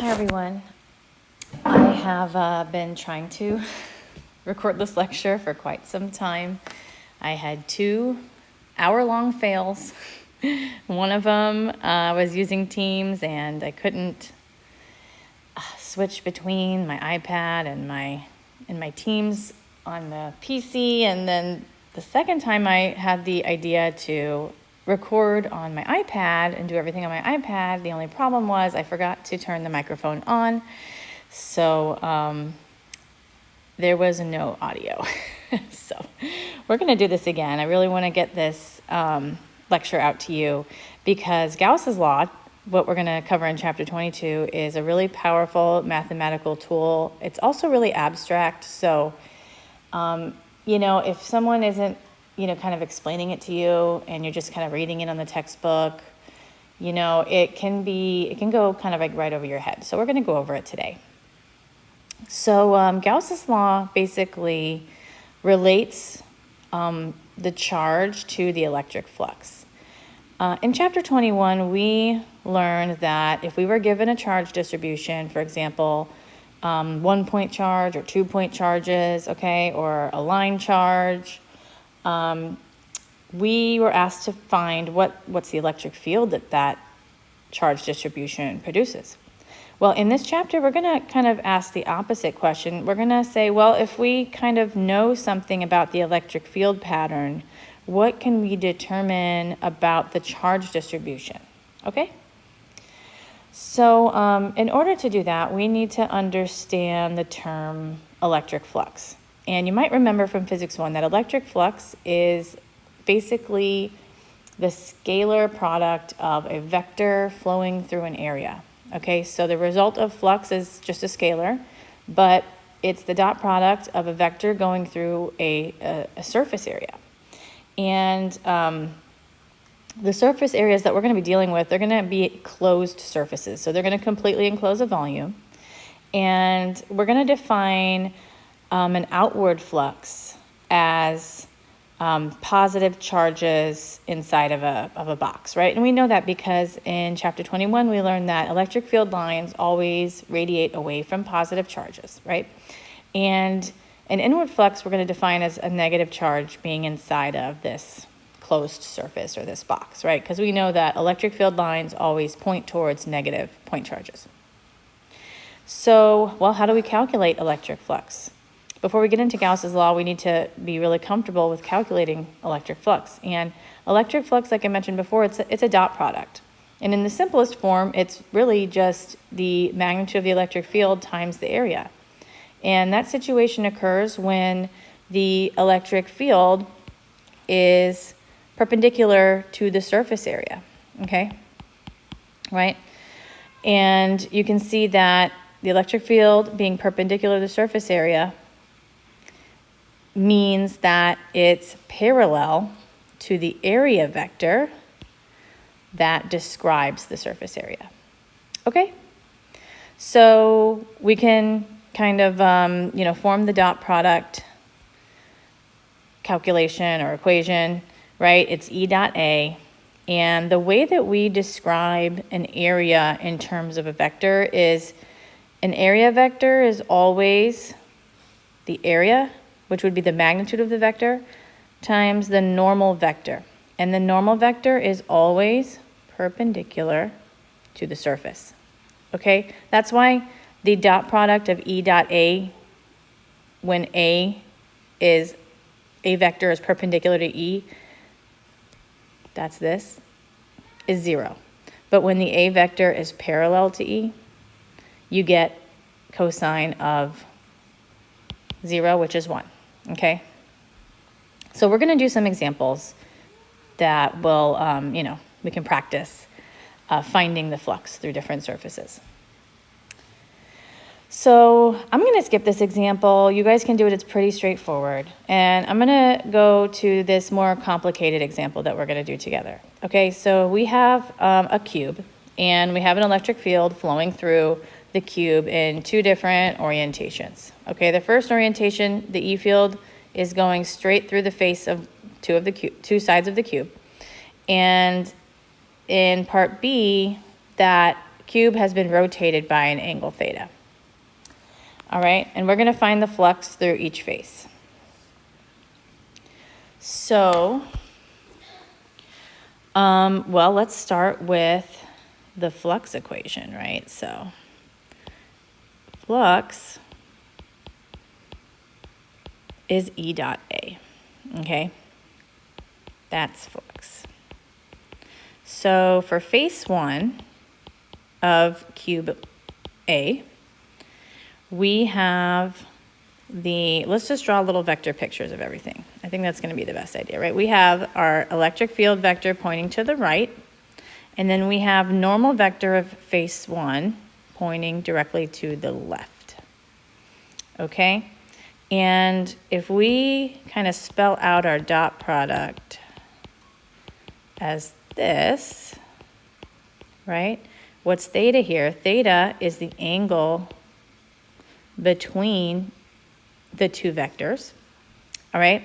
Hi everyone. I have been trying to record this lecture for quite some time. I had 2 hour-long fails. One of them was using Teams and I couldn't switch between my iPad and my Teams on the PC, and then the second time I had the idea to record on my iPad and do everything on my iPad. The only problem was I forgot to turn the microphone on, so there was no audio. So we're going to do this again. I really want to get this lecture out to you because Gauss's law, what we're going to cover in chapter 22, is a really powerful mathematical tool. It's also really abstract, so if someone isn't kind of explaining it to you and you're just kind of reading it on the textbook, it can go kind of like right over your head. So we're going to go over it today. So Gauss's law basically relates the charge to the electric flux. In chapter 21, we learned that if we were given a charge distribution, for example, 1-point charge or 2-point charges, or a line charge, we were asked to find what's the electric field that charge distribution produces. Well, in this chapter, we're going to kind of ask the opposite question. We're going to say, well, if we kind of know something about the electric field pattern, what can we determine about the charge distribution? Okay? So in order to do that, we need to understand the term electric flux. And you might remember from Physics 1 that electric flux is basically the scalar product of a vector flowing through an area. Okay, so the result of flux is just a scalar, but it's the dot product of a vector going through a surface area. And the surface areas that we're going to be dealing with, they're going to be closed surfaces. So they're going to completely enclose a volume. And we're going to define an outward flux as positive charges inside of a box, right? And we know that because in chapter 21, we learned that electric field lines always radiate away from positive charges, right? And an inward flux we're going to define as a negative charge being inside of this closed surface or this box, right? Because we know that electric field lines always point towards negative point charges. So, well, how do we calculate electric flux? Before we get into Gauss's law, we need to be really comfortable with calculating electric flux. And electric flux, like I mentioned before, it's a dot product. And in the simplest form, it's really just the magnitude of the electric field times the area. And that situation occurs when the electric field is perpendicular to the surface area, okay? Right? And you can see that the electric field being perpendicular to the surface area means that it's parallel to the area vector that describes the surface area. Okay? So we can kind of, form the dot product calculation or equation, right? It's E dot A. And the way that we describe an area in terms of a vector is an area vector is always the area, which would be the magnitude of the vector, times the normal vector. And the normal vector is always perpendicular to the surface. Okay? That's why the dot product of E dot A, when A vector is perpendicular to E, that's this, is 0. But when the A vector is parallel to E, you get cosine of 0, which is 1. Okay? So we're going to do some examples that will, we can practice finding the flux through different surfaces. So I'm going to skip this example. You guys can do it. It's pretty straightforward. And I'm going to go to this more complicated example that we're going to do together. Okay, so we have a cube, and we have an electric field flowing through the cube in 2 different orientations. Okay, the first orientation, the E field, is going straight through the face of 2 sides of the cube. And in part B, that cube has been rotated by an angle theta. All right, and we're gonna find the flux through each face. So, well, let's start with the flux equation, right? So, flux is E dot A, okay? That's flux. So for face 1 of cube A, we have let's just draw little vector pictures of everything. I think that's gonna be the best idea, right? We have our electric field vector pointing to the right, and then we have normal vector of face 1 pointing directly to the left, okay? And if we kind of spell out our dot product as this, right? What's theta here? Theta is the angle between the two vectors, all right?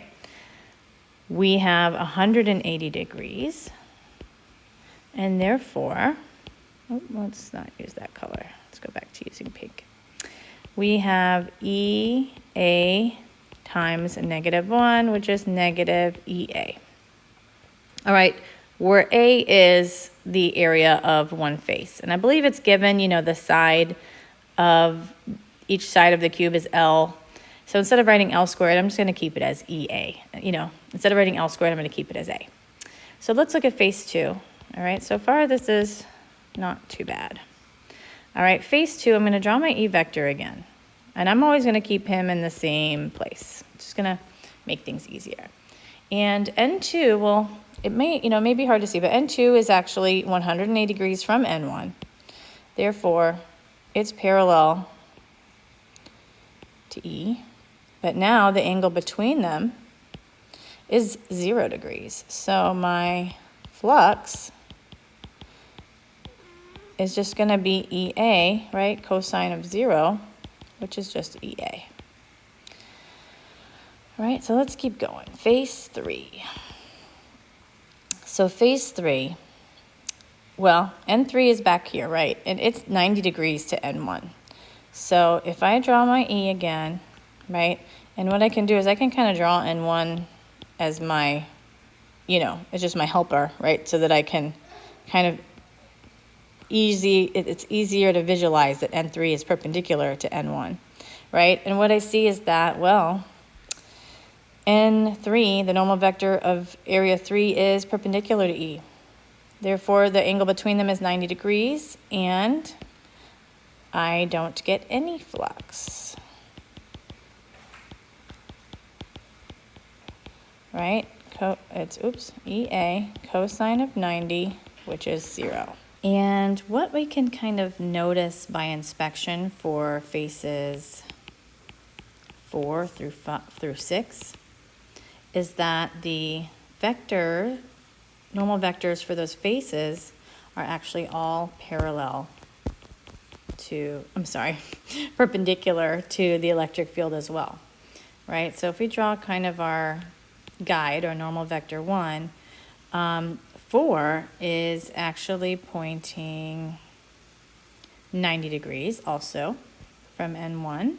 We have 180 degrees, and therefore, let's not use that color. Let's go back to using pink. We have EA times -1, which is negative EA. All right, where A is the area of one face. And I believe it's given, you know, the side of each side of the cube is L. So instead of writing L squared, I'm just going to keep it as EA. You know, instead of writing L squared, I'm going to keep it as A. So let's look at face 2. All right, so far this is not too bad. All right, face 2, I'm going to draw my E vector again. And I'm always going to keep him in the same place. Just going to make things easier. And N2, well, it may be hard to see, but N2 is actually 180 degrees from N1. Therefore, it's parallel to E. But now the angle between them is 0 degrees. So my flux is just going to be EA, right? Cosine of 0, which is just EA. All right, so let's keep going. Face 3. So face 3, well, N3 is back here, right? And it's 90 degrees to N1. So if I draw my E again, right? And what I can do is I can kind of draw N1 as my, it's just my helper, right? So that I can kind of it's easier to visualize that N3 is perpendicular to N1, right? And what I see is that, well, N3, the normal vector of area 3, is perpendicular to E. Therefore, the angle between them is 90 degrees, and I don't get any flux. Right? It's EA, cosine of 90, which is 0. And what we can kind of notice by inspection for faces 4 through 6 is that the normal vectors for those faces are actually all perpendicular to the electric field as well, right? So if we draw kind of our guide, or normal vector 1, 4 is actually pointing 90 degrees also from N1.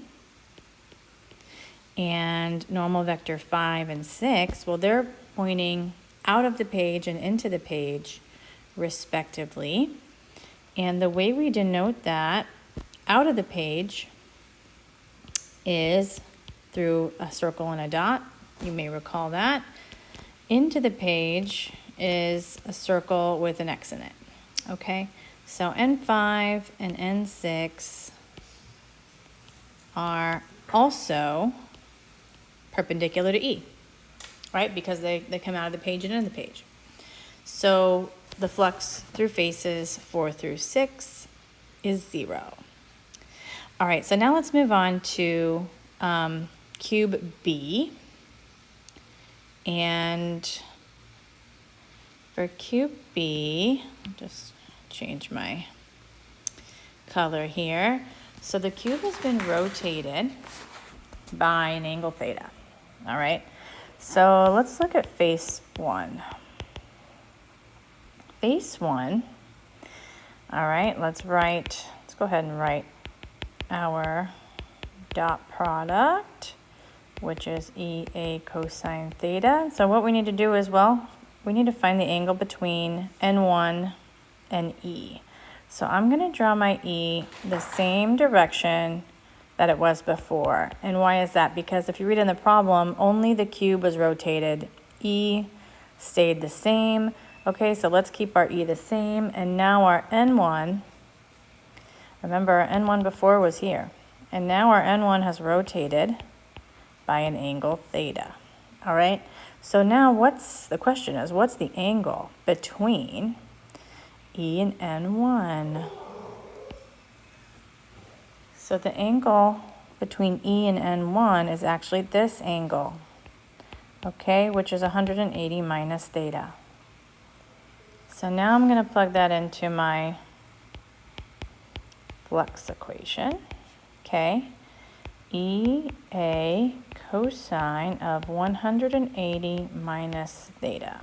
And normal vector 5 and 6, well, they're pointing out of the page and into the page, respectively. And the way we denote that out of the page is through a circle and a dot. You may recall that. Into the page is a circle with an X in it. Okay, so N5 and N6 are also perpendicular to E, right? Because they come out of the page and in the page. So the flux through faces 4 through 6 is 0. All right, so now let's move on to cube B. And for cube B, I'll just change my color here. So the cube has been rotated by an angle theta. All right, so let's look at face 1. Face 1, All right, let's go ahead and write our dot product, which is EA cosine theta. So what we need to do is, well, we need to find the angle between N1 and E. So I'm going to draw my E the same direction that it was before. And why is that? Because if you read in the problem, only the cube was rotated. E stayed the same. Okay, so let's keep our E the same. And now our N1, remember our N1 before was here. And now our N1 has rotated by an angle theta. All right, so now the question is, what's the angle between E and N1? So the angle between E and N1 is actually this angle, okay, which is 180 minus theta. So now I'm going to plug that into my flux equation, okay. EA cosine of 180 minus theta.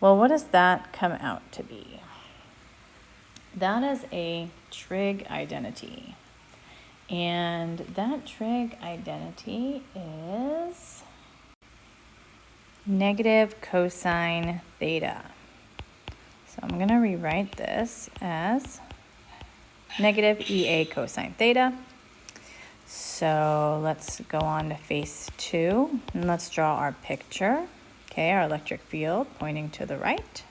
Well, what does that come out to be? That is a trig identity. And that trig identity is negative cosine theta. So I'm going to rewrite this as negative EA cosine theta. So let's go on to phase 2 and let's draw our picture. Okay, our electric field pointing to the right.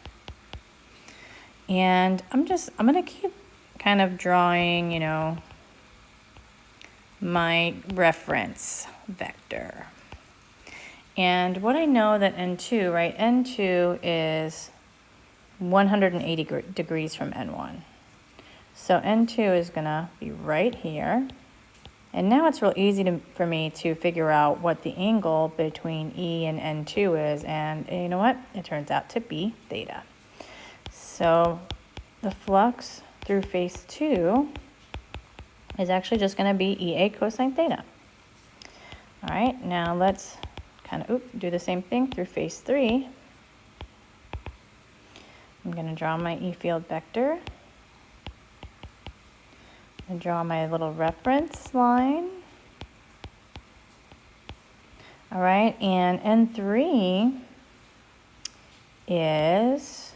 And I'm going to keep kind of drawing, you know, my reference vector. And what I know that N2, right, N2 is 180 degrees from N1. So N2 is going to be right here. And now it's real easy for me to figure out what the angle between E and N2 is. And you know what? It turns out to be theta. So the flux through phase 2 is actually just going to be EA cosine theta. All right, now let's kind of do the same thing through phase 3. I'm going to draw my E field vector. And draw my little reference line. All right, and N3 is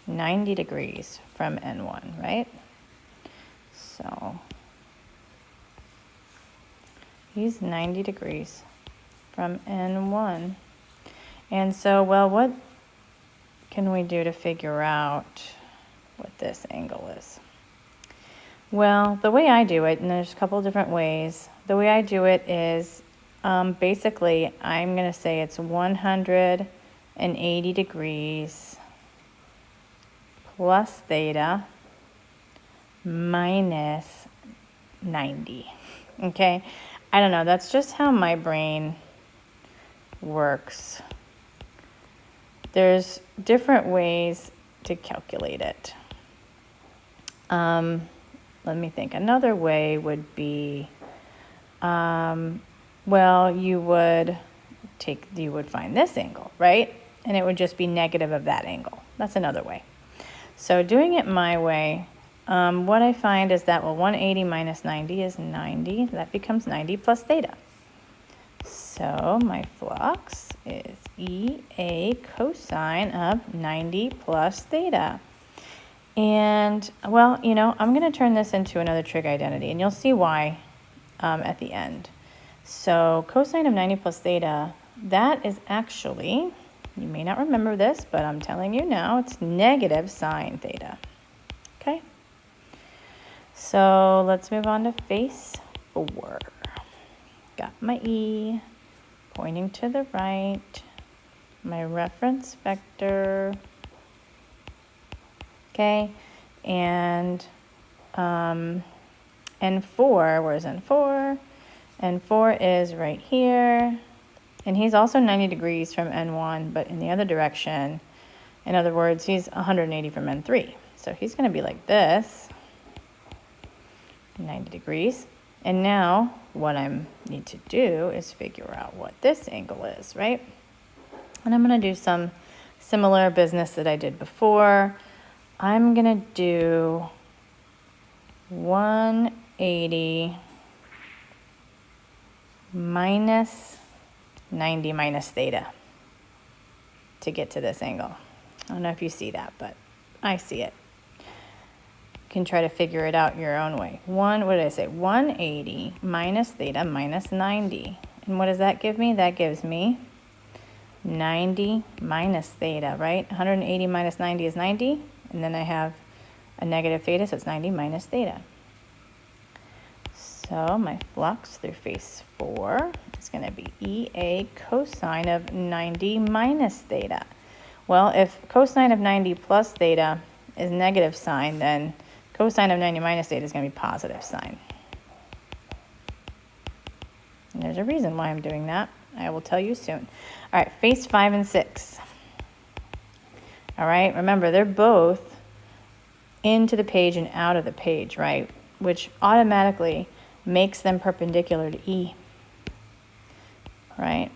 90 degrees from N1, right? So he's 90 degrees from N1. And so, well, what can we do to figure out what this angle is? Well, the way I do it, and there's a couple different ways, the way I do it is basically I'm going to say it's 180 degrees plus theta minus 90. Okay? I don't know, that's just how my brain works. There's different ways to calculate it. Let me think. Another way would be, well, you would find this angle, right? And it would just be negative of that angle. That's another way. So doing it my way, what I find is that, well, 180 minus 90 is 90. That becomes 90 plus theta. So my flux is EA cosine of 90 plus theta. And, well, you know, I'm going to turn this into another trig identity, and you'll see why at the end. So cosine of 90 plus theta, that is actually, you may not remember this, but I'm telling you now, it's negative sine theta. Okay? So let's move on to phase 4. Got my E pointing to the right, my reference vector. Okay, and N4, where's N4? N4 is right here, and he's also 90 degrees from N1, but in the other direction. In other words, he's 180 from N3. So he's going to be like this, 90 degrees. And now what I need to do is figure out what this angle is, right? And I'm going to do some similar business that I did before. I'm gonna do 180 minus 90 minus theta to get to this angle. I don't know if you see that, but I see it. You can try to figure it out your own way. What did I say? 180 minus theta minus 90. And what does that give me? That gives me 90 minus theta, right? 180 minus 90 is 90. And then I have a negative theta, so it's 90 minus theta. So my flux through phase 4 is going to be EA cosine of 90 minus theta. Well, if cosine of 90 plus theta is negative sine, then cosine of 90 minus theta is going to be positive sine. And there's a reason why I'm doing that. I will tell you soon. All right, phase 5 and 6. All right, remember, they're both into the page and out of the page, right? Which automatically makes them perpendicular to E, right?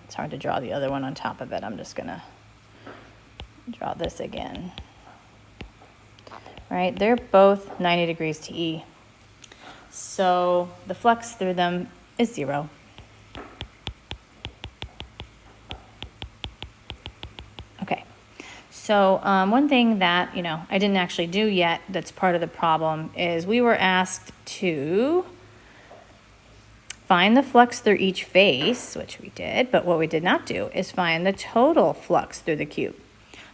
It's hard to draw the other one on top of it. I'm just gonna draw this again. Right, they're both 90 degrees to E. So the flux through them is 0. Okay. So one thing that, I didn't actually do yet that's part of the problem is we were asked to find the flux through each face, which we did, but what we did not do is find the total flux through the cube.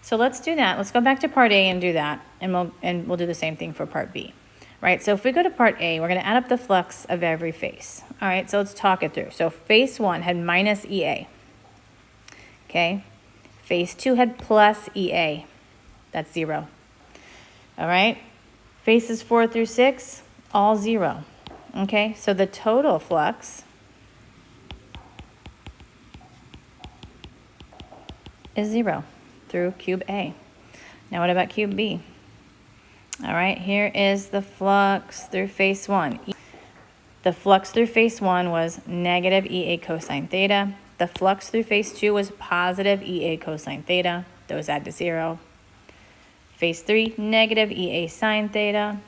So let's do that. Let's go back to part A and do that, and we'll do the same thing for part B. Right, so if we go to part A, we're going to add up the flux of every face. All right, so let's talk it through. So face 1 had minus EA. Okay. Phase 2 had plus EA. That's 0. All right. Phases 4 through 6, all 0. Okay. So the total flux is 0 through cube A. Now what about cube B? All right. Here is the flux through phase 1. The flux through phase 1 was negative EA cosine theta. The flux through phase 2 was positive EA cosine theta. Those add to 0. Phase 3, negative EA sine theta.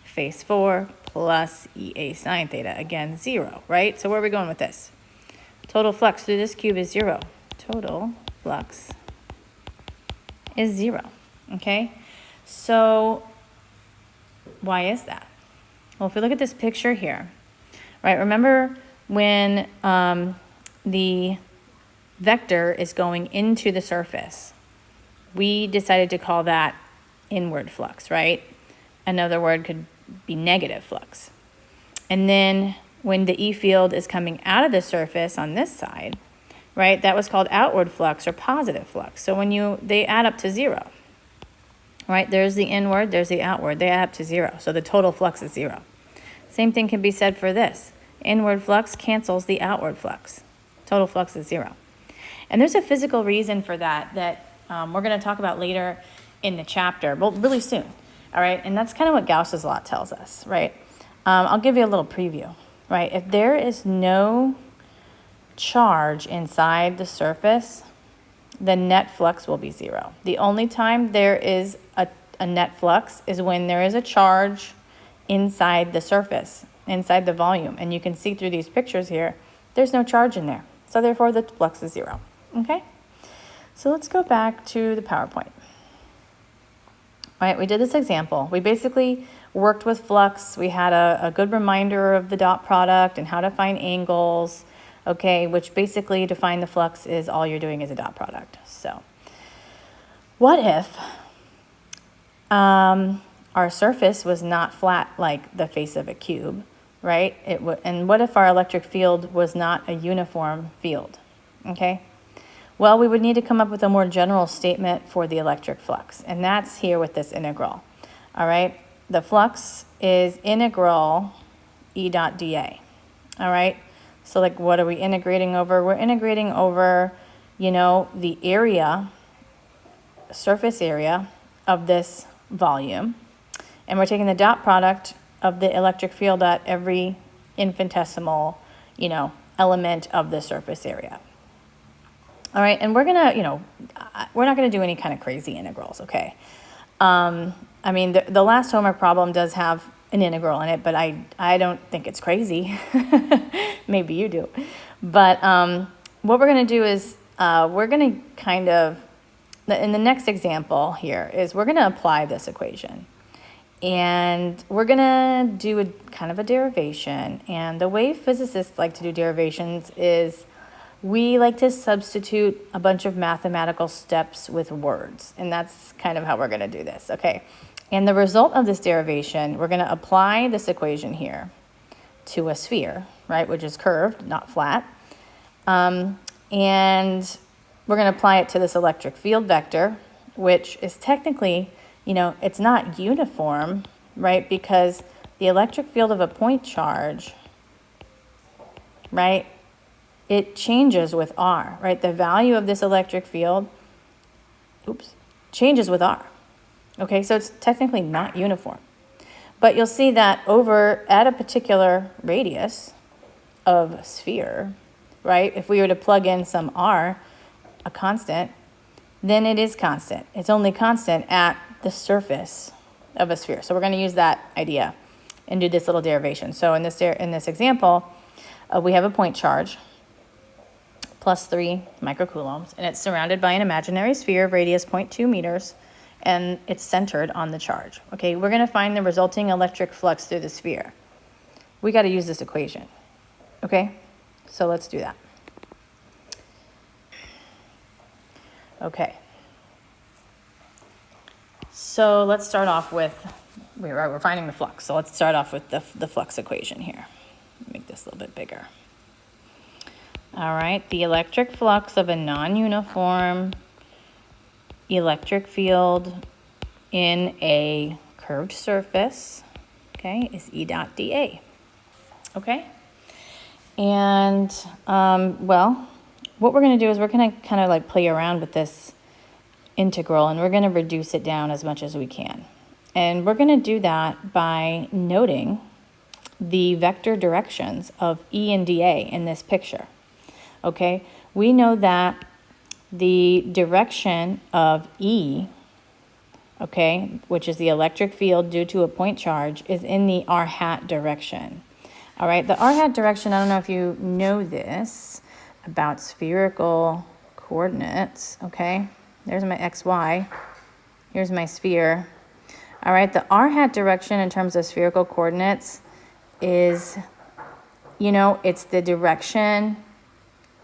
Phase 4, plus EA sine theta. Again, 0, right? So where are we going with this? Total flux through this cube is 0. Total flux is 0, okay? So why is that? Well, if we look at this picture here, right, remember when the vector is going into the surface, we decided to call that inward flux, right? Another word could be negative flux. And then when the E field is coming out of the surface on this side, right, that was called outward flux or positive flux. So when they add up to 0, right? There's the inward, there's the outward. They add up to 0. So the total flux is 0. Same thing can be said for this. Inward flux cancels the outward flux. Total flux is 0. And there's a physical reason for that we're going to talk about later in the chapter, well, really soon. All right. And that's kind of what Gauss's law tells us, right? I'll give you a little preview, right? If there is no charge inside the surface, the net flux will be 0. The only time there is a net flux is when there is a charge inside the surface, inside the volume. And you can see through these pictures here, there's no charge in there. So therefore the flux is 0, okay? So let's go back to the PowerPoint. All right, we did this example. We basically worked with flux. We had a good reminder of the dot product and how to find angles, okay, which basically to find the flux is all you're doing is a dot product. So what if our surface was not flat like the face of a cube, right? And what if our electric field was not a uniform field, okay? Well, we would need to come up with a more general statement for the electric flux, and that's here with this integral, all right? The flux is integral E dot dA, all right? So like what are we integrating over? We're integrating over, the area, surface area of this volume, and we're taking the dot product of the electric field at every infinitesimal, element of the surface area. All right, and we're gonna, we're not gonna do any kind of crazy integrals, okay? I mean, the last homework problem does have an integral in it, but I don't think it's crazy. Maybe you do. But what we're gonna do is we're gonna kind of, in the next example here, is we're gonna apply this equation. And we're gonna do a kind of a derivation. And the way physicists like to do derivations is we like to substitute a bunch of mathematical steps with words. And that's kind of how we're gonna do this, okay? And the result of this derivation, we're gonna apply this equation here to a sphere, right, which is curved, not flat. And we're gonna apply it to this electric field vector, which is technically, it's not uniform, right? Because the electric field of a point charge, right, it changes with R, right? The value of this electric field, changes with R. Okay, so it's technically not uniform. But you'll see that over at a particular radius of a sphere, right, if we were to plug in some R, a constant, then it is constant. It's only constant at the surface of a sphere. So we're going to use that idea and do this little derivation. So in this example, we have a point charge plus 3 microcoulombs, and it's surrounded by an imaginary sphere of radius 0.2 meters, and it's centered on the charge. Okay, we're going to find the resulting electric flux through the sphere. We got to use this equation. Okay, so let's do that. Okay. So let's start off with, we're finding the flux. So let's start off with the flux equation here. Make this a little bit bigger. All right, the electric flux of a non-uniform electric field in a curved surface, okay, is E dot dA, okay? And, well, what we're going to do is we're going to kind of like play around with this integral, and we're going to reduce it down as much as we can. And we're going to do that by noting the vector directions of E and dA in this picture. Okay, we know that the direction of E, okay, which is the electric field due to a point charge, is in the r hat direction. All right, the r hat direction, I don't know if you know this about spherical coordinates, okay? There's my xy, here's my sphere. All right, the r hat direction in terms of spherical coordinates is, it's the direction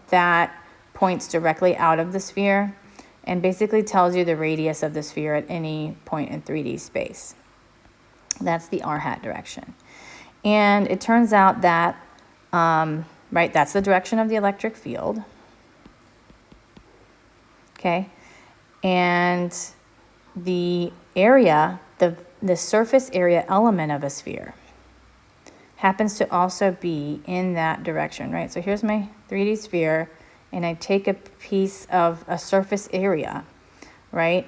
that points directly out of the sphere and basically tells you the radius of the sphere at any point in 3D space. That's the r hat direction. And it turns out that, right, that's the direction of the electric field. Okay. And the area, the surface area element of a sphere happens to also be in that direction, right? So here's my 3D sphere, and I take a piece of a surface area, right?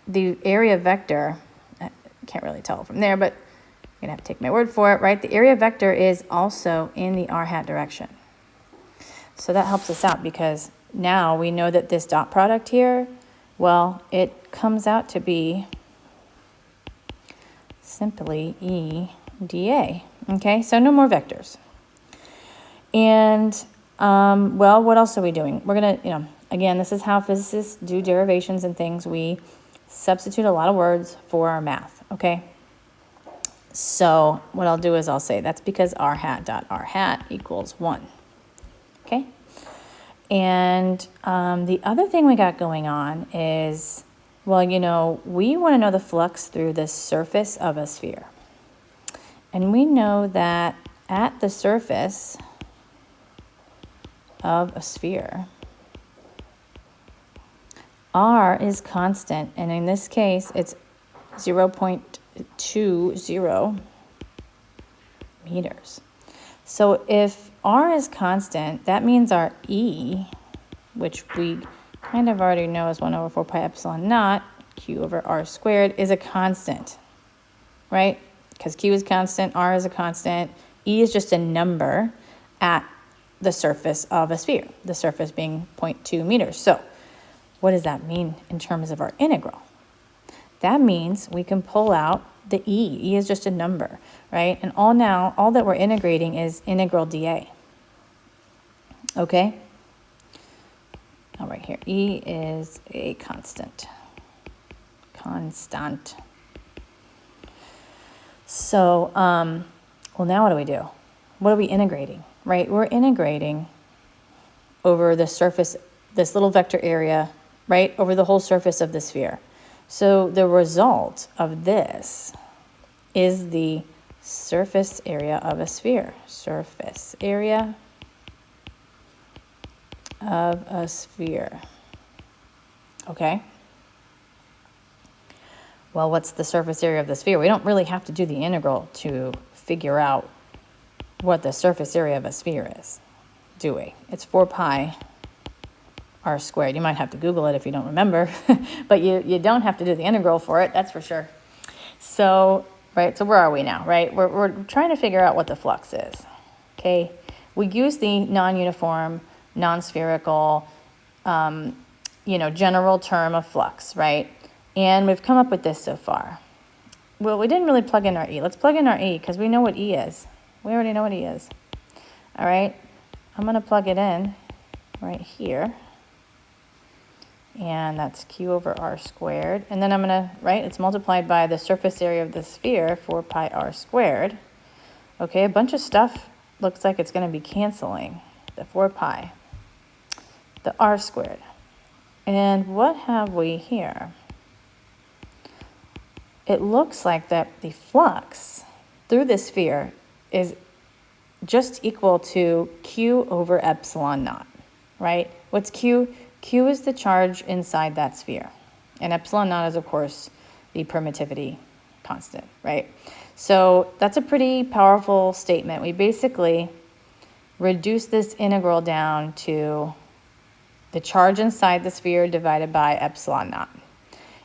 The area vector, I can't really tell from there, but you're gonna have to take my word for it, right? The area vector is also in the r hat direction. So that helps us out because now we know that this dot product here, well, it comes out to be simply E dA. Okay, so no more vectors. And, well, what else are we doing? We're going to, again, this is how physicists do derivations and things. We substitute a lot of words for our math, okay? So what I'll do is I'll say that's because r hat dot r hat equals 1, okay? And the other thing we got going on is, well, we want to know the flux through the surface of a sphere. And we know that at the surface of a sphere, R is constant, and in this case, it's 0.20 meters. So if R is constant, that means our E, which we kind of already know is 1 over 4 pi epsilon naught, Q over R squared, is a constant, right? Because Q is constant, R is a constant, E is just a number at the surface of a sphere, the surface being 0.2 meters. So what does that mean in terms of our integral? That means we can pull out the e. E is just a number, right? And all that we're integrating is integral dA. Okay? All right, here. E is a constant. Constant. So, well, now what do? What are we integrating, right? We're integrating over the surface, this little vector area, right? Over the whole surface of the sphere. So the result of this is the surface area of a sphere. Surface area of a sphere. Okay? Well, what's the surface area of the sphere? We don't really have to do the integral to figure out what the surface area of a sphere is, do we? It's 4 pi r squared. You might have to Google it if you don't remember, but you don't have to do the integral for it, that's for sure. So, right, so where are we now, right? We're trying to figure out what the flux is, okay? We use the non-uniform, non-spherical, general term of flux, right? And we've come up with this so far. Well, we didn't really plug in our E. Let's plug in our E because we know what E is. We already know what E is. All right, I'm going to plug it in right here. And that's Q over R squared. And then I'm going to, right, it's multiplied by the surface area of the sphere, 4 pi R squared. Okay, a bunch of stuff looks like it's going to be canceling. The 4 pi, the R squared. And what have we here? It looks like that the flux through the sphere is just equal to Q over epsilon naught, right? What's Q? Q is the charge inside that sphere. And epsilon naught is, of course, the permittivity constant, right? So that's a pretty powerful statement. We basically reduce this integral down to the charge inside the sphere divided by epsilon naught.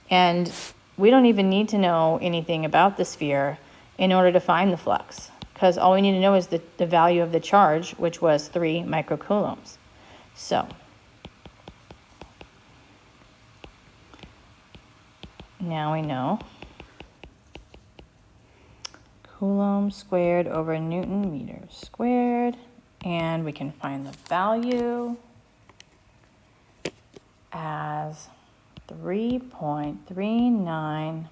And we don't even need to know anything about the sphere in order to find the flux, because all we need to know is the value of the charge, which was 3 microcoulombs. So now we know Coulomb squared over Newton meters squared, and we can find the value as 3.39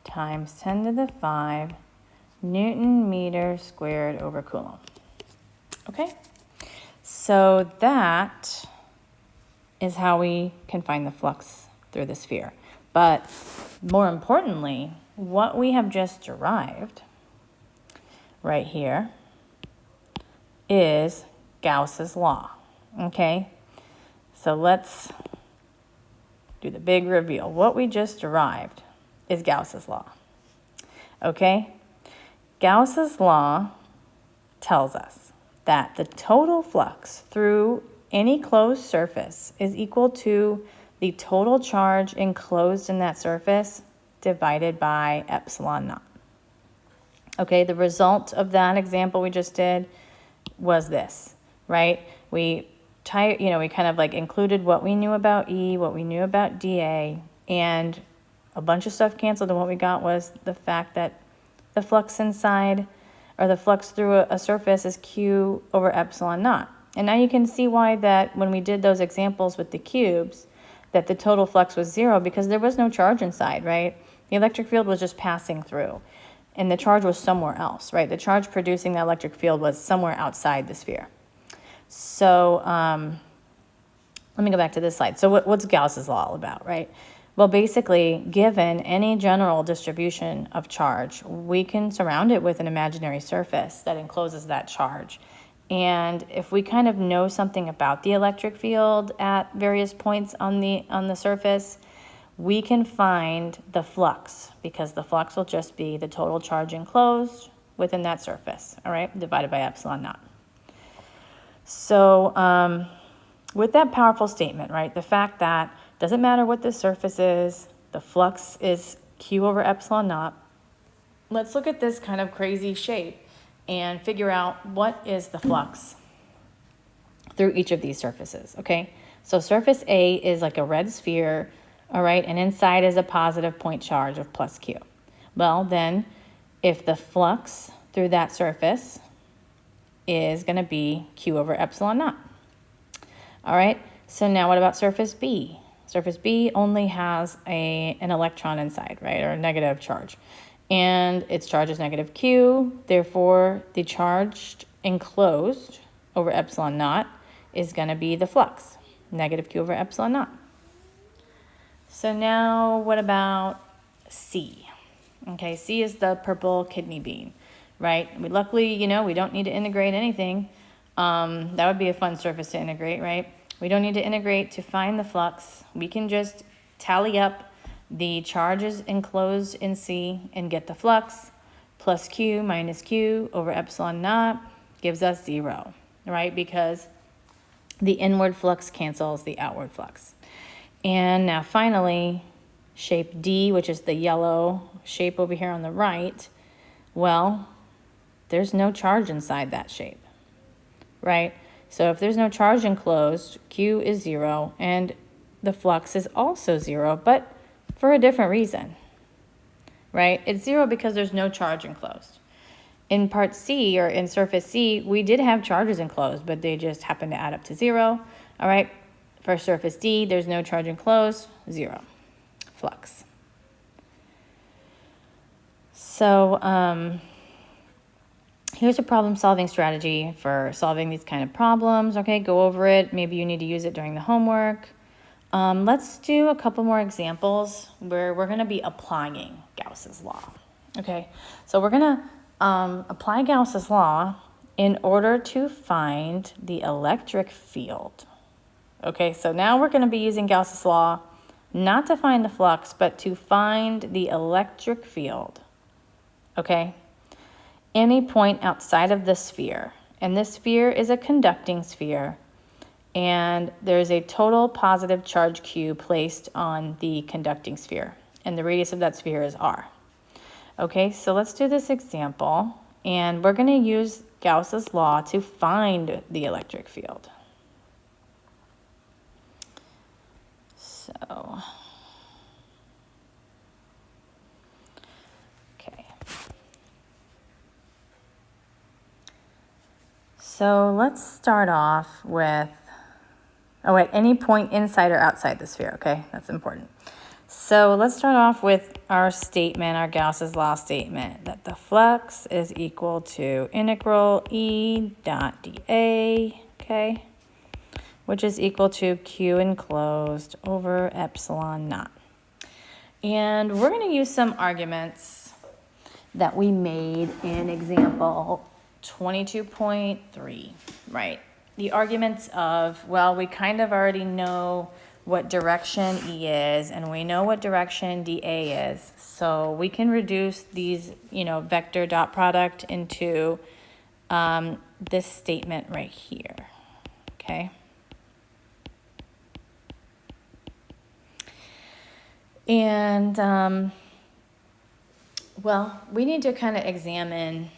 times 10 to the 5 Newton meters squared over Coulomb. Okay, so that is how we can find the flux through the sphere. But more importantly, what we have just derived right here is Gauss's law. Okay, so let's do the big reveal. What we just derived is Gauss's law. Okay, Gauss's law tells us that the total flux through any closed surface is equal to the total charge enclosed in that surface divided by epsilon naught. Okay, the result of that example we just did was this, right? We kind of like included what we knew about E, what we knew about dA, and a bunch of stuff canceled, and what we got was the fact that the flux inside, or the flux through a surface, is Q over epsilon naught. And now you can see why that when we did those examples with the cubes, that the total flux was 0, because there was no charge inside, right? The electric field was just passing through, and the charge was somewhere else, right? The charge producing the electric field was somewhere outside the sphere. So let me go back to this slide. So what's Gauss's law all about, right? Well, basically, given any general distribution of charge, we can surround it with an imaginary surface that encloses that charge. And if we kind of know something about the electric field at various points on the surface, we can find the flux, because the flux will just be the total charge enclosed within that surface, all right, divided by epsilon naught. So with that powerful statement, right, the fact that doesn't matter what the surface is, the flux is Q over epsilon naught, let's look at this kind of crazy shape and figure out what is the flux. through each of these surfaces, okay? So surface A is like a red sphere, all right, and inside is a positive point charge of plus Q. Well, then if the flux through that surface is going to be Q over epsilon naught. All right, so now what about surface B? Surface B only has an electron inside, right, or a negative charge. And its charge is negative Q, therefore the charge enclosed over epsilon naught is going to be the flux, negative Q over epsilon naught. So now what about C? Okay, C is the purple kidney bean, right? We luckily, you know, we don't need to integrate anything. That would be a fun surface to integrate, right? We don't need to integrate to find the flux. We can just tally up the charges enclosed in C and get the flux. Plus Q minus Q over epsilon naught gives us 0, right? Because the inward flux cancels the outward flux. And now finally, shape D, which is the yellow shape over here on the right, well, there's no charge inside that shape, right? So if there's no charge enclosed, Q is 0, and the flux is also 0, but for a different reason, right? It's 0 because there's no charge enclosed. In part C, or in surface C, we did have charges enclosed, but they just happened to add up to 0, all right? For surface D, there's no charge enclosed, 0 flux. So here's a problem-solving strategy for solving these kind of problems. Okay, go over it. Maybe you need to use it during the homework. Let's do a couple more examples where we're going to be applying Gauss's law. Okay, so we're going to apply Gauss's law in order to find the electric field. Okay, so now we're going to be using Gauss's law not to find the flux, but to find the electric field. Okay, any point outside of the sphere. And this sphere is a conducting sphere. And there's a total positive charge Q placed on the conducting sphere. And the radius of that sphere is R. Okay, so let's do this example. And we're going to use Gauss's law to find the electric field. So, okay. So let's start off with, at any point inside or outside the sphere, okay? That's important. So let's start off with our statement, our Gauss's law statement, that the flux is equal to integral E dot dA, okay? Which is equal to Q enclosed over epsilon naught. And we're going to use some arguments that we made in example 22.3, right? The arguments of, well, we kind of already know what direction E is, and we know what direction dA is. So we can reduce these, vector dot product into this statement right here, okay? And, well, we need to kind of examine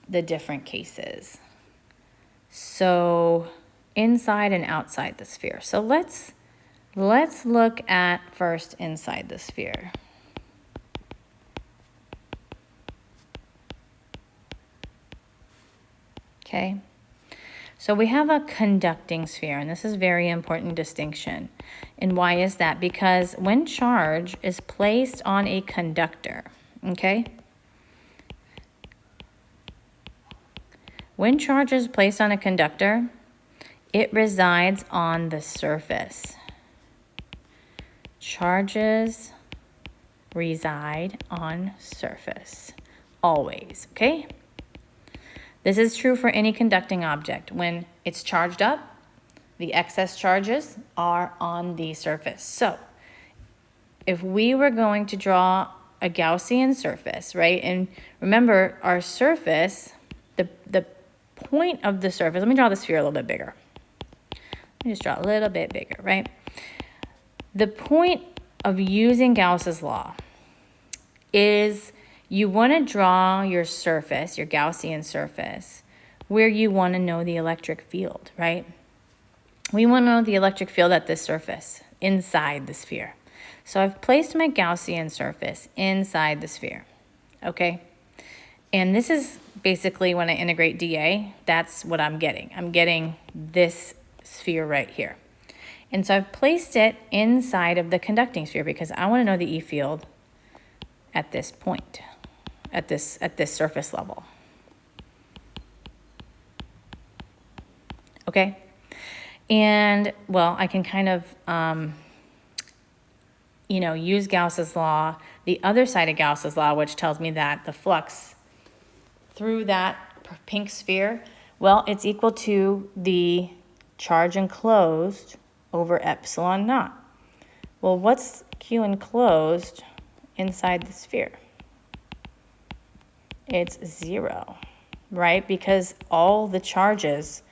the different cases. So inside and outside the sphere. So let's look at first inside the sphere. Okay. So we have a conducting sphere, and this is a very important distinction. And why is that? Because when charge is placed on a conductor, okay? When charge is placed on a conductor, it resides on the surface. Charges reside on surface, always, okay? This is true for any conducting object. When it's charged up, the excess charges are on the surface. So if we were going to draw a Gaussian surface, right? And remember, our surface, the point of the surface, let me draw the sphere a little bit bigger. Let me just draw a little bit bigger, right? The point of using Gauss's law is you want to draw your surface, your Gaussian surface, where you want to know the electric field, right? We want to know the electric field at this surface, inside the sphere. So I've placed my Gaussian surface inside the sphere, okay? And this is basically when I integrate dA, that's what I'm getting. I'm getting this sphere right here. And so I've placed it inside of the conducting sphere because I want to know the E field at this point, at this surface level. Okay? And, well, I can kind of, use Gauss's law, the other side of Gauss's law, which tells me that the flux through that pink sphere, well, it's equal to the charge enclosed over epsilon naught. Well, what's Q enclosed inside the sphere? It's 0, right? Because all the charges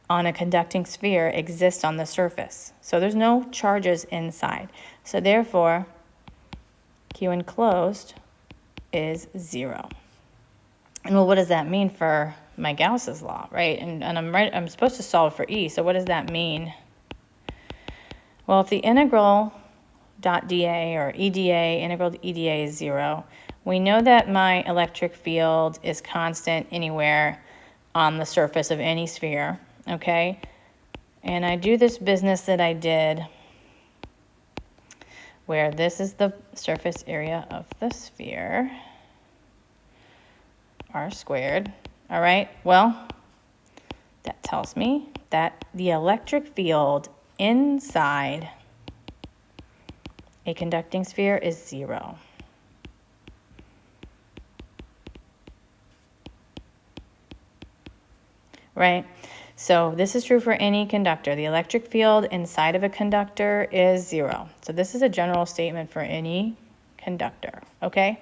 on a conducting sphere exist on the surface. So there's no charges inside. So therefore, Q enclosed is 0. And well, what does that mean for my Gauss's law, right? And I'm supposed to solve for E, so what does that mean? Well, if the integral dot dA or EDA, integral to EDA is 0, we know that my electric field is constant anywhere on the surface of any sphere, okay? And I do this business that I did where this is the surface area of the sphere, r squared, all right? Well, that tells me that the electric field inside a conducting sphere is 0. Right? So this is true for any conductor. The electric field inside of a conductor is 0. So this is a general statement for any conductor, okay?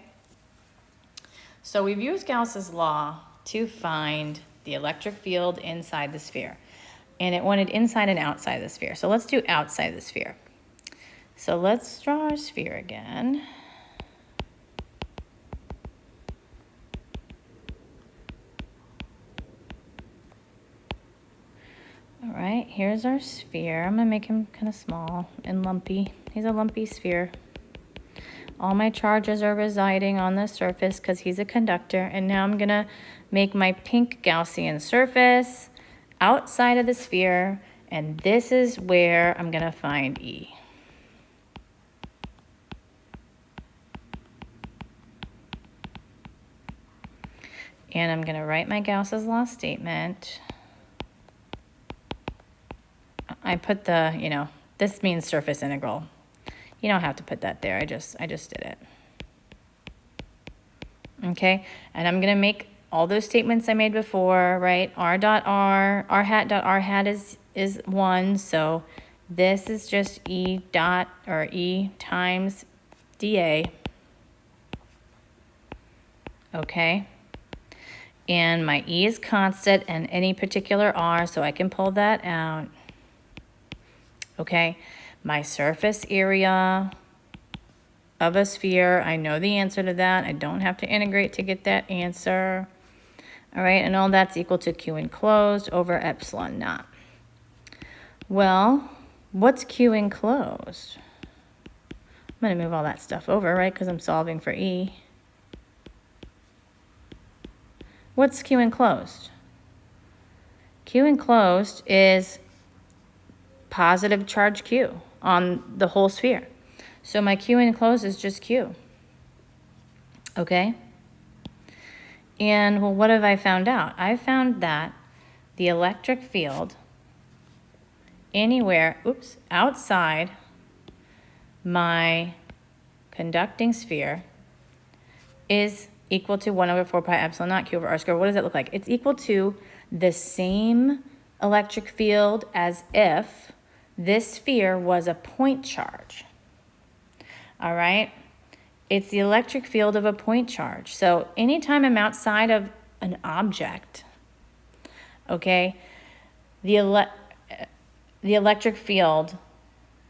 So we've used Gauss's law to find the electric field inside the sphere. And it wanted inside and outside the sphere. So let's do outside the sphere. So let's draw our sphere again. All right, here's our sphere. I'm gonna make him kind of small and lumpy. He's a lumpy sphere. All my charges are residing on the surface because he's a conductor. And now I'm gonna make my pink Gaussian surface outside of the sphere. And this is where I'm gonna find E. And I'm gonna write my Gauss's law statement. I put the, this means surface integral. You don't have to put that there. I just did it. Okay, and I'm gonna make all those statements I made before, right? R hat is 1, so this is just E times dA. Okay. And my E is constant and any particular R, so I can pull that out. Okay, my surface area of a sphere, I know the answer to that. I don't have to integrate to get that answer. All right, and all that's equal to Q enclosed over epsilon naught. Well, what's Q enclosed? I'm going to move all that stuff over, right, because I'm solving for E. What's Q enclosed? Q enclosed is positive charge Q on the whole sphere. So my Q enclosed is just Q. Okay? And well, what have I found out? I found that the electric field anywhere, outside my conducting sphere is equal to 1 over 4 pi epsilon naught Q over r squared. What does that look like? It's equal to the same electric field as if this sphere was a point charge. All right? It's the electric field of a point charge. So anytime I'm outside of an object, okay, the electric field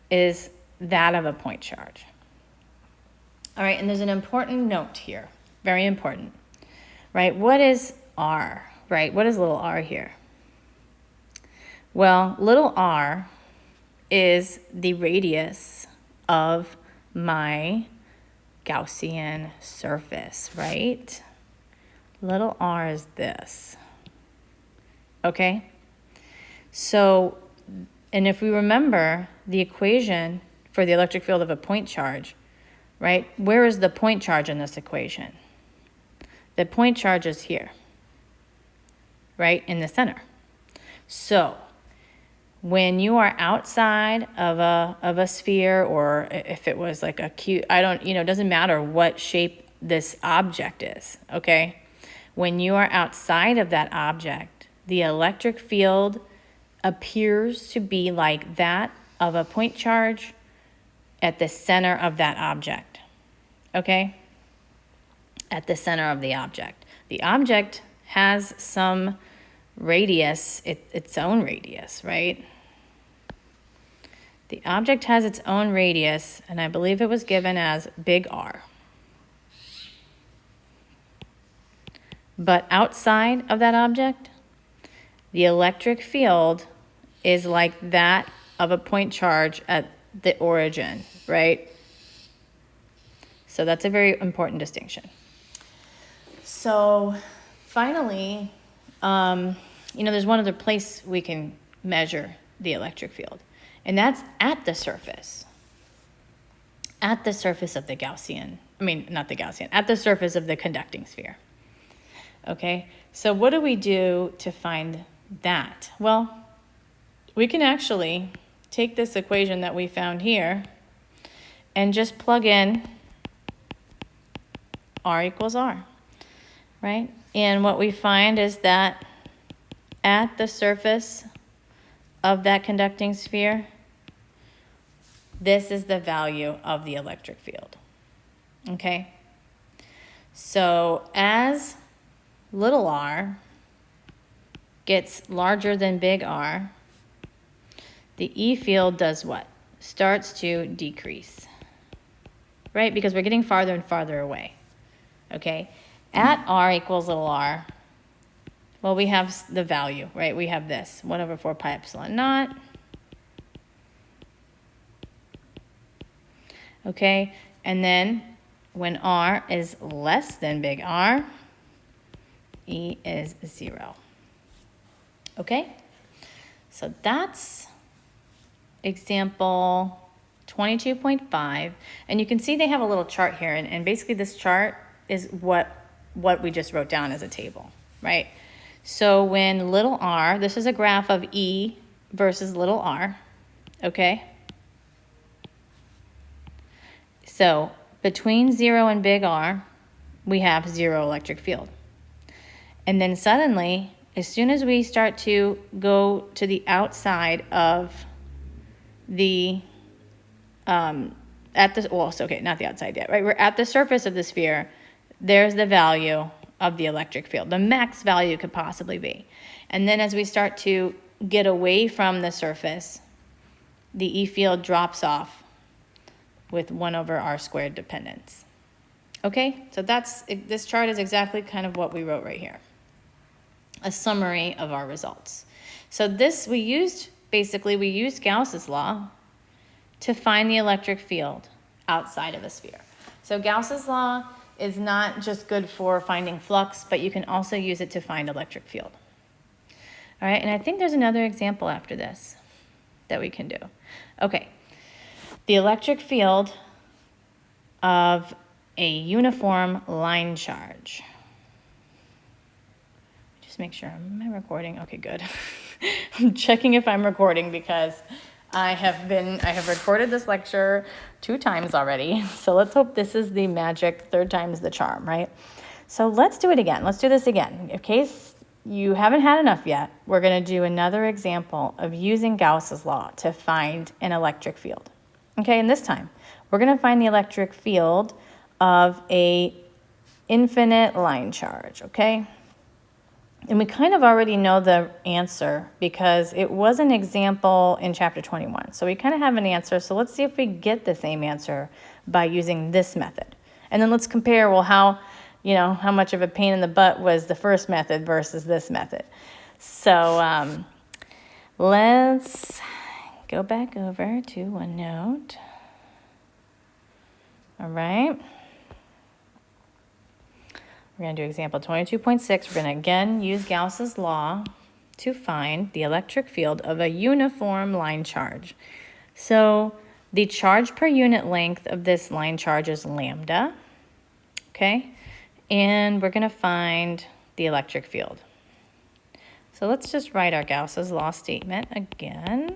is that of a point charge. All right, and there's an important note here, very important, right? What is R, right? What is little r here? Well, little r is the radius of my Gaussian surface, right? Little r is this, okay? So, and if we remember the equation for the electric field of a point charge, right? Where is the point charge in this equation? The point charge is here, right? In the center. So, when you are outside of a sphere, or if it was like a cube, it doesn't matter what shape this object is, okay? When you are outside of that object, the electric field appears to be like that of a point charge at the center of that object, okay? At the center of the object. The object has some radius, its own radius, right? The object has its own radius, and I believe it was given as big R. But outside of that object, the electric field is like that of a point charge at the origin, right? So that's a very important distinction. So finally, there's one other place we can measure the electric field, and that's at the surface. At the surface of the Gaussian, at the surface of the conducting sphere. Okay, so what do we do to find that? Well, we can actually take this equation that we found here and just plug in R equals R, right? And what we find is that at the surface of that conducting sphere, this is the value of the electric field, okay? So as little r gets larger than big R, the E field does what? Starts to decrease, right? Because we're getting farther and farther away, okay? At R equals little r, well, we have the value, right? We have this, 1 over 4 pi epsilon naught. Okay, and then when R is less than big R, E is 0. Okay, so that's example 22.5. And you can see they have a little chart here. And basically this chart is what we just wrote down as a table, right? So when little r, this is a graph of E versus little r, okay? So between 0 and big R, we have 0 electric field. And then suddenly, as soon as we start to go to the outside of the, not the outside yet, right? We're at the surface of the sphere. There's the value of the electric field. The max value could possibly be. And then as we start to get away from the surface, the E field drops off with 1 over R squared dependence. Okay, so this chart is exactly kind of what we wrote right here. A summary of our results. So we used Gauss's law to find the electric field outside of a sphere. So Gauss's law is not just good for finding flux, but you can also use it to find electric field. All right, and I think there's another example after this that we can do. Okay, the electric field of a uniform line charge. Just make sure, am I recording? Okay, good. I'm checking if I'm recording because I have recorded this lecture 2 times already. So let's hope this is the magic 3rd time's the charm, right? So let's do it again. Let's do this again. In case you haven't had enough yet, we're going to do another example of using Gauss's law to find an electric field. Okay, and this time we're going to find the electric field of a infinite line charge, okay? And we kind of already know the answer because it was an example in chapter 21. So we kind of have an answer. So let's see if we get the same answer by using this method. And then let's compare, well, how much of a pain in the butt was the first method versus this method. So let's go back over to OneNote. All right. We're going to do example 22.6. We're going to again use Gauss's law to find the electric field of a uniform line charge. So the charge per unit length of this line charge is lambda, okay? And we're going to find the electric field. So let's just write our Gauss's law statement again.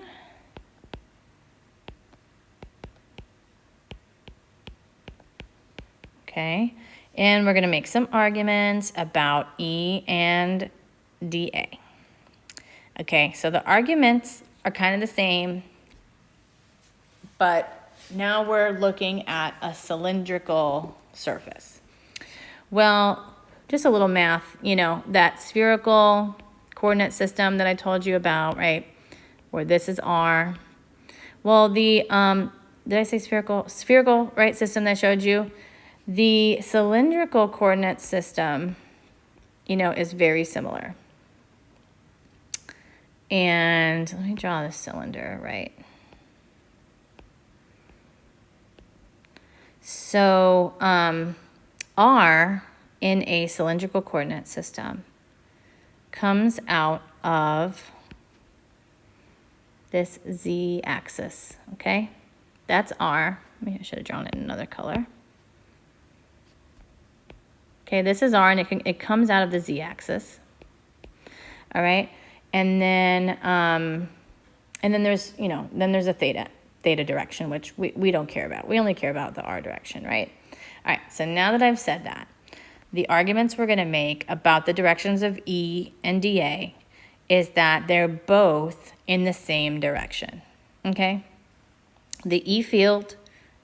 Okay, and we're going to make some arguments about E and dA. Okay, so the arguments are kind of the same, but now we're looking at a cylindrical surface. Well, just a little math, you know, that spherical coordinate system that I told you about, right, where this is R. Well, the, did I say spherical? Spherical, right, system that I showed you. The cylindrical coordinate system, you know, is very similar. And let me draw the cylinder, right? So R in a cylindrical coordinate system comes out of this z-axis, okay? That's R. Maybe I should have drawn it in another color. Okay, this is R, and it comes out of the z-axis. All right, and then there's, you know, then there's a theta direction, which we don't care about. We only care about the R direction, right? All right, so now that I've said that, the arguments we're going to make about the directions of E and dA is that they're both in the same direction, okay? The E field,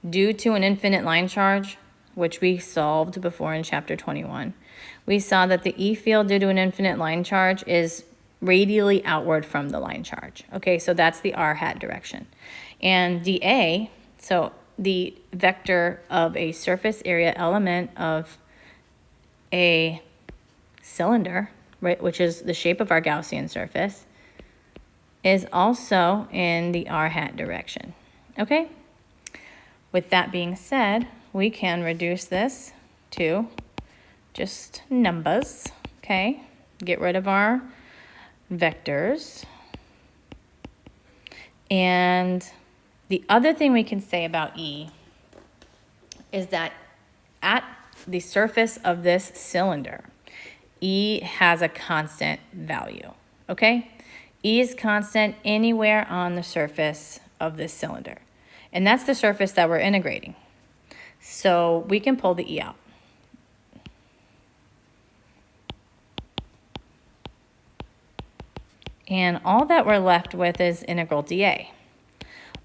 due to an infinite line charge, which we solved before in chapter 21, we saw that the E field due to an infinite line charge is radially outward from the line charge. Okay, so that's the R hat direction. And dA, so the vector of a surface area element of a cylinder, right, which is the shape of our Gaussian surface, is also in the R hat direction. Okay? With that being said, we can reduce this to just numbers, okay? Get rid of our vectors. And the other thing we can say about E is that at the surface of this cylinder, E has a constant value, okay? E is constant anywhere on the surface of this cylinder. And that's the surface that we're integrating. So we can pull the E out. And all that we're left with is integral dA.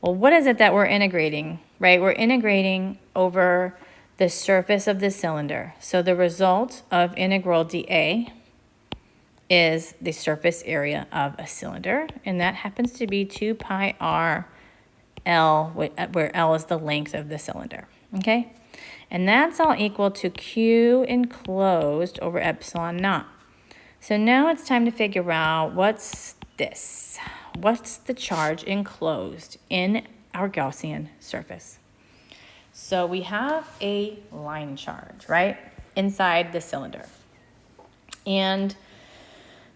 Well, what is it that we're integrating, right? We're integrating over the surface of the cylinder. So the result of integral dA is the surface area of a cylinder, and that happens to be 2 pi r L, where L is the length of the cylinder, okay? And that's all equal to Q enclosed over epsilon naught. So now it's time to figure out what's this? What's the charge enclosed in our Gaussian surface? So we have a line charge, right, inside the cylinder. And,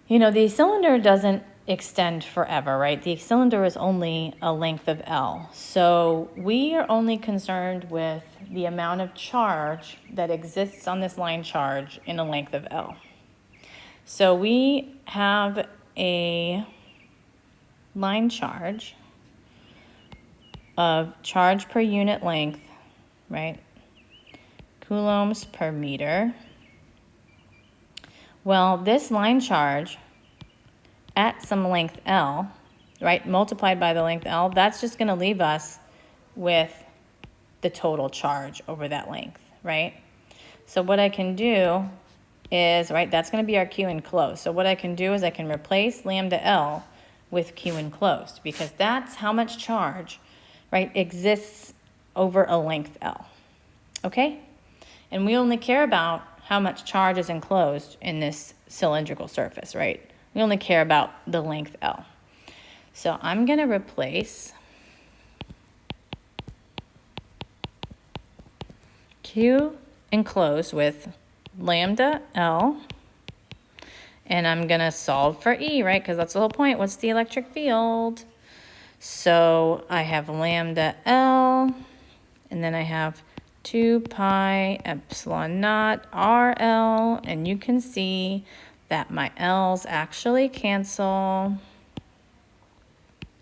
you know, the cylinder doesn't extend forever, right? The cylinder is only a length of L. So we are only concerned with the amount of charge that exists on this line charge in a length of L. So we have a line charge of charge per unit length, right? Coulombs per meter. Well, this line charge at some length L, right, multiplied by the length L, that's just going to leave us with the total charge over that length, right? So what I can do is, right, that's going to be our Q enclosed. So what I can do is I can replace lambda L with Q enclosed, because that's how much charge, right, exists over a length L, okay? And we only care about how much charge is enclosed in this cylindrical surface, right? We only care about the length L. So I'm going to replace Q enclosed with lambda L, and I'm going to solve for E, right? Because that's the whole point. What's the electric field? So I have lambda L, and then I have 2 pi epsilon naught RL, and you can see that my L's actually cancel.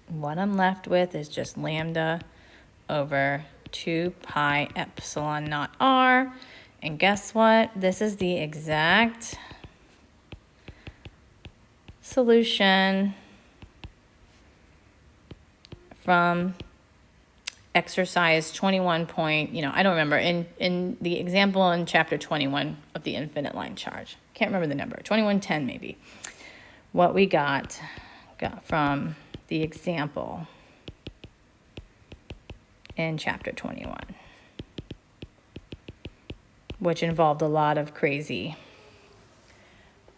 What I'm left with is just lambda over 2 pi epsilon naught R. And guess what? This is the exact solution from exercise 21 point, I don't remember, in the example in chapter 21 of the infinite line charge. Can't remember the number, 2110 maybe. What we got from the example in chapter 21, which involved a lot of crazy,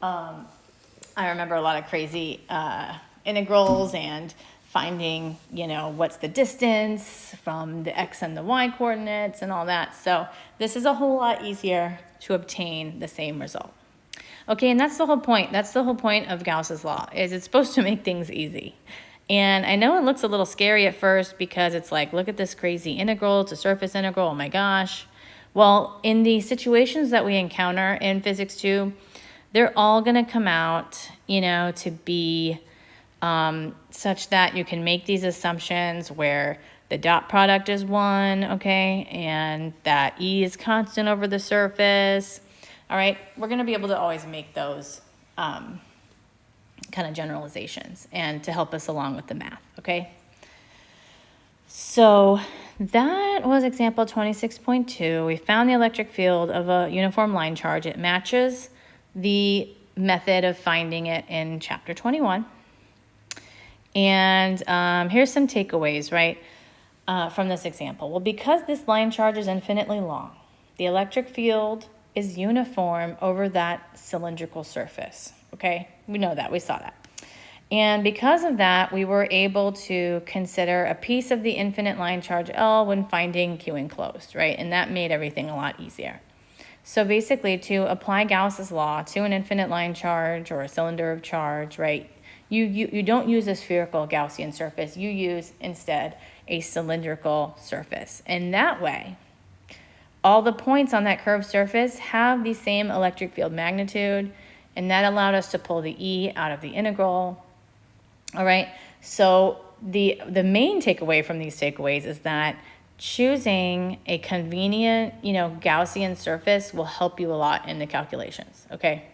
I remember a lot of crazy integrals and finding, what's the distance from the x and the y coordinates and all that. So this is a whole lot easier to obtain the same result. Okay, and that's the whole point. That's the whole point of Gauss's law, is it's supposed to make things easy. And I know it looks a little scary at first because it's like, look at this crazy integral, it's a surface integral, oh my gosh. Well, in the situations that we encounter in physics 2, they're all going to come out, to be such that you can make these assumptions where the dot product is 1, okay, and that E is constant over the surface. All right, we're going to be able to always make those kind of generalizations and to help us along with the math, okay? So that was example 26.2. We found the electric field of a uniform line charge. It matches the method of finding it in chapter 21. And here's some takeaways, right, from this example. Well, because this line charge is infinitely long, the electric field is uniform over that cylindrical surface, okay? We know that, we saw that. And because of that, we were able to consider a piece of the infinite line charge L when finding Q enclosed, right? And that made everything a lot easier. So basically, to apply Gauss's law to an infinite line charge or a cylinder of charge, right, you don't use a spherical Gaussian surface. You use, instead, a cylindrical surface. And that way, all the points on that curved surface have the same electric field magnitude, and that allowed us to pull the E out of the integral. All right, so the main takeaway from these takeaways is that choosing a convenient, Gaussian surface will help you a lot in the calculations, okay?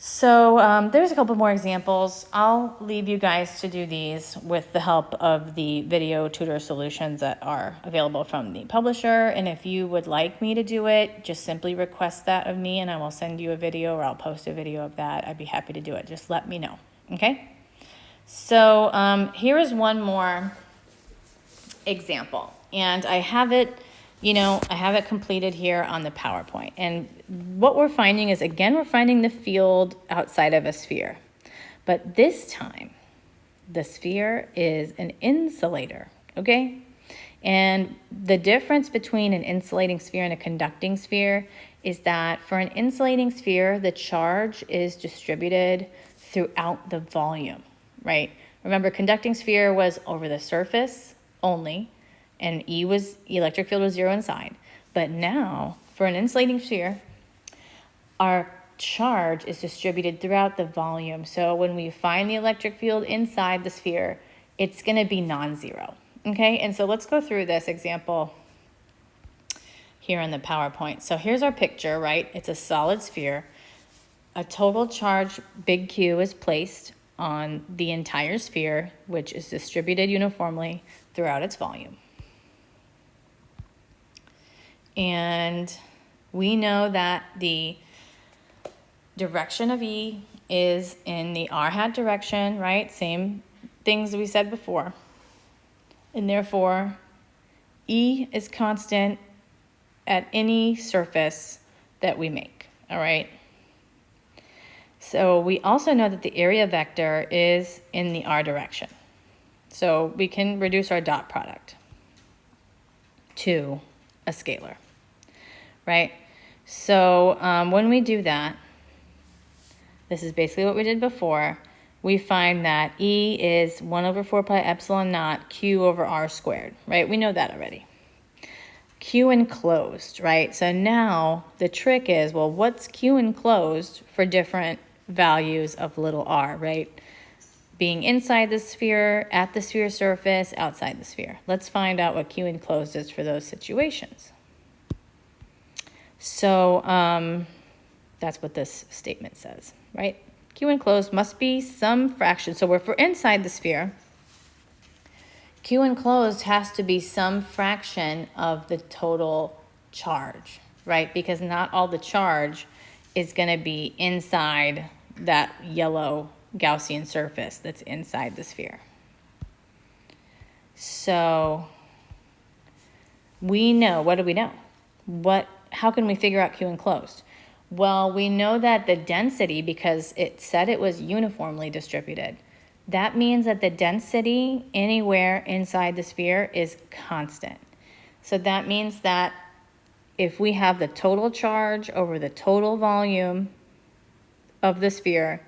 So there's a couple more examples. I'll leave you guys to do these with the help of the video tutor solutions that are available from the publisher. And if you would like me to do it, just simply request that of me and I will send you a video, or I'll post a video of that. I'd be happy to do it. Just let me know, okay? So here is one more example. And I have it, I have it completed here on the PowerPoint. And what we're finding is, again, we're finding the field outside of a sphere. But this time, the sphere is an insulator, okay? And the difference between an insulating sphere and a conducting sphere is that for an insulating sphere, the charge is distributed throughout the volume, right? Remember, conducting sphere was over the surface only, and electric field was 0 inside. But now, for an insulating sphere, our charge is distributed throughout the volume. So when we find the electric field inside the sphere, it's going to be non-zero, okay? And so let's go through this example here in the PowerPoint. So here's our picture, right? It's a solid sphere. A total charge, big Q, is placed on the entire sphere, which is distributed uniformly throughout its volume. And we know that the direction of E is in the r hat direction, right? Same things we said before. And therefore, E is constant at any surface that we make, all right? So we also know that the area vector is in the r direction. So we can reduce our dot product to a scalar, right? So when we do that, this is basically what we did before. We find that E is 1 over 4 pi epsilon naught Q over R squared, right? We know that already. Q enclosed, right? So now the trick is, well, what's Q enclosed for different values of little r, right? Being inside the sphere, at the sphere surface, outside the sphere. Let's find out what Q enclosed is for those situations. So that's what this statement says, right? Q enclosed must be some fraction. So if we're inside the sphere, Q enclosed has to be some fraction of the total charge, right? Because not all the charge is going to be inside that yellow Gaussian surface that's inside the sphere. So we know, what do we know? How can we figure out Q enclosed? Well, we know that the density, because it said it was uniformly distributed, that means that the density anywhere inside the sphere is constant. So that means that if we have the total charge over the total volume of the sphere,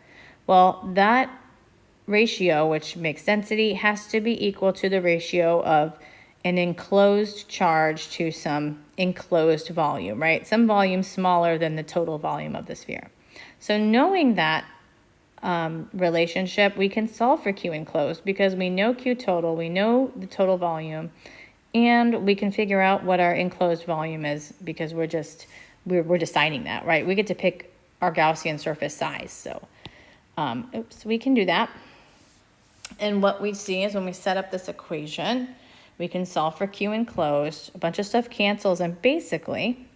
well, that ratio, which makes density, has to be equal to the ratio of an enclosed charge to some enclosed volume, right? Some volume smaller than the total volume of the sphere. So knowing that relationship, we can solve for Q enclosed because we know Q total, we know the total volume, and we can figure out what our enclosed volume is because we're deciding that, right? We get to pick our Gaussian surface size. So, we can do that. And what we see is when we set up this equation, we can solve for Q enclosed, a bunch of stuff cancels, and basically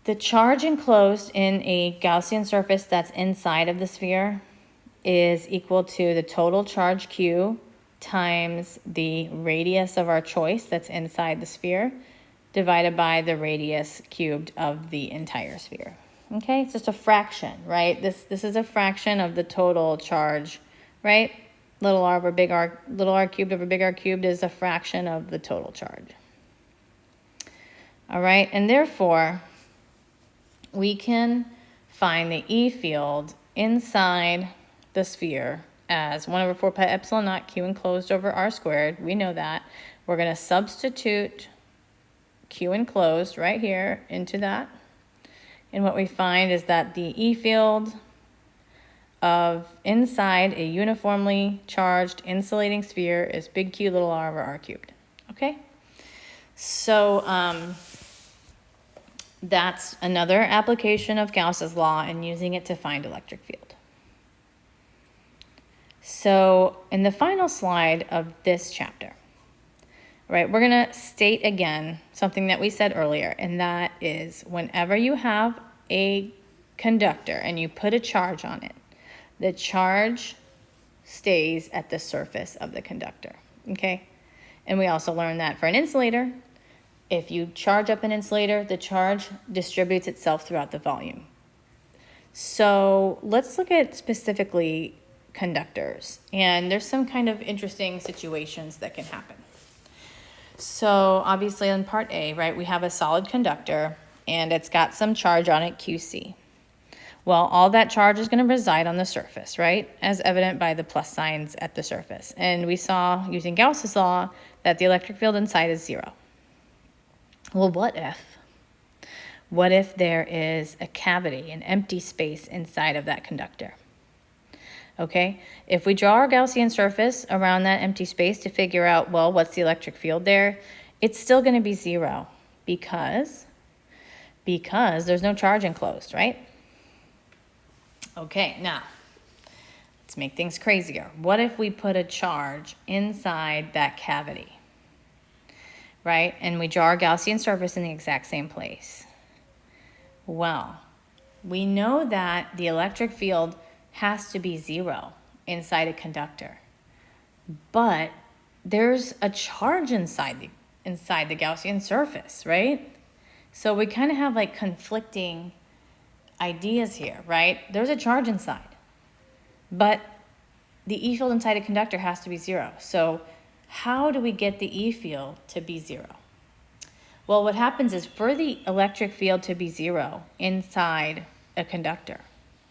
the charge enclosed in a Gaussian surface that's inside of the sphere is equal to the total charge Q times the radius of our choice that's inside the sphere divided by the radius cubed of the entire sphere. Okay, it's just a fraction, right? This is a fraction of the total charge, right? Little r over big R, little r cubed over big R cubed is a fraction of the total charge. All right, and therefore, we can find the E field inside the sphere as 1 over 4 pi epsilon naught Q enclosed over R squared. We know that. We're going to substitute Q enclosed right here into that. And what we find is that the E field of inside a uniformly charged insulating sphere is big Q little r over R cubed. Okay? So that's another application of Gauss's law and using it to find electric field. So in the final slide of this chapter, right, we're going to state again something that we said earlier, and that is whenever you have a conductor and you put a charge on it, the charge stays at the surface of the conductor, okay? And we also learned that for an insulator, if you charge up an insulator, the charge distributes itself throughout the volume. So let's look at specifically conductors. And there's some kind of interesting situations that can happen. So obviously in part A, right, we have a solid conductor and it's got some charge on it, QC. Well, all that charge is going to reside on the surface, right, as evident by the plus signs at the surface. And we saw, using Gauss's law, that the electric field inside is 0. Well, what if there is a cavity, an empty space inside of that conductor? Okay, if we draw our Gaussian surface around that empty space to figure out, well, what's the electric field there, it's still going to be 0 because there's no charge enclosed, right? Okay, now, let's make things crazier. What if we put a charge inside that cavity, right? And we draw our Gaussian surface in the exact same place. Well, we know that the electric field has to be 0 inside a conductor. But there's a charge inside the Gaussian surface, right? So we kind of have like conflicting ideas here, right? There's a charge inside, but the E field inside a conductor has to be 0. So how do we get the E field to be 0? Well, what happens is for the electric field to be 0 inside a conductor,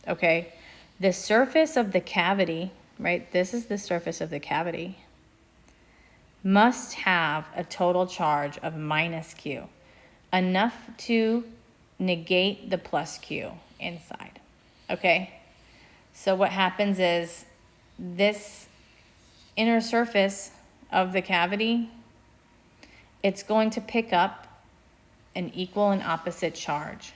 okay, the surface of the cavity, right, this is the surface of the cavity, must have a total charge of minus Q, enough to negate the plus Q inside, okay? So what happens is this inner surface of the cavity, it's going to pick up an equal and opposite charge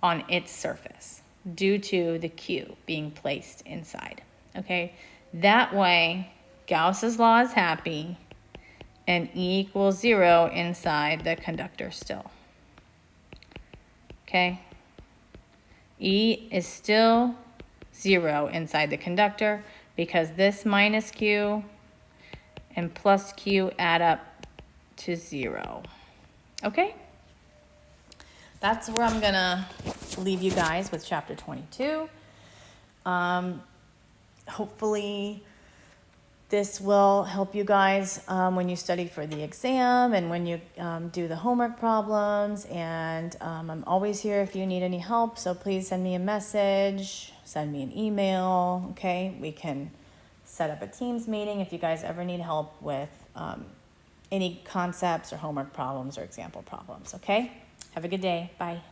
on its surface due to the Q being placed inside, okay? That way, Gauss's law is happy and E equals 0 inside the conductor still, okay? E is still 0 inside the conductor because this minus Q and plus Q add up to 0, okay? That's where I'm gonna leave you guys with chapter 22. Hopefully this will help you guys when you study for the exam and when you do the homework problems. And I'm always here if you need any help, so please send me a message, send me an email, okay? We can set up a Teams meeting if you guys ever need help with any concepts or homework problems or example problems, okay? Have a good day. Bye.